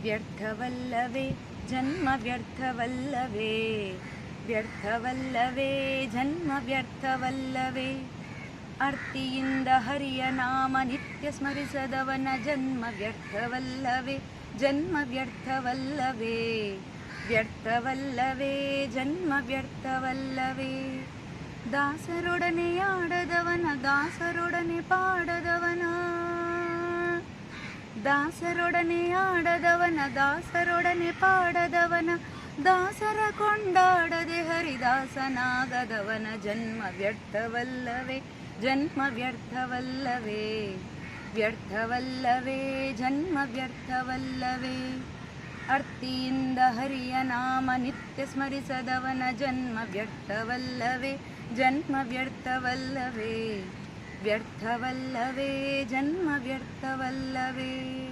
ವ್ಯರ್ಥವಲ್ಲವೇ ಜನ್ಮ ವ್ಯರ್ಥವಲ್ಲವೇ, ವ್ಯರ್ಥವಲ್ಲವೇ ಜನ್ಮ ವ್ಯರ್ಥವಲ್ಲವೇ. ಅರ್ತಿಯಿಂದ ಹರಿಯ ನಾಮ ನಿತ್ಯ ಸ್ಮರಿಸದವನ ಜನ್ಮ ವ್ಯರ್ಥವಲ್ಲವೇ, ಜನ್ಮ ವ್ಯರ್ಥವಲ್ಲವೇ, ವ್ಯರ್ಥವಲ್ಲವೇ ಜನ್ಮ ವ್ಯರ್ಥವಲ್ಲವೇ. ದಾಸರೊಡನೆ ಆಡದವನ ದಾಸರೊಡನೆ ಪಾಡದವನ, ದಾಸರೊಡನೆ ಆಡದವನ ದಾಸರೊಡನೆ ಪಾಡದವನ, ದಾಸರ ಕೊಂಡಾಡದೆ ಹರಿದಾಸನಾಗದವನ ಜನ್ಮ ವ್ಯರ್ಥವಲ್ಲವೇ, ಜನ್ಮ ವ್ಯರ್ಥವಲ್ಲವೇ, ವ್ಯರ್ಥವಲ್ಲವೇ ಜನ್ಮ ವ್ಯರ್ಥವಲ್ಲವೇ. ಅರ್ತಿಯಿಂದ ಹರಿಯ ನಾಮ ನಿತ್ಯ ಸ್ಮರಿಸದವನ ಜನ್ಮ ವ್ಯರ್ಥವಲ್ಲವೇ, ಜನ್ಮ ವ್ಯರ್ಥವಲ್ಲವೇ, ವ್ಯರ್ಥವಲ್ಲವೇ ಜನ್ಮ ವ್ಯರ್ಥವಲ್ಲವೇ.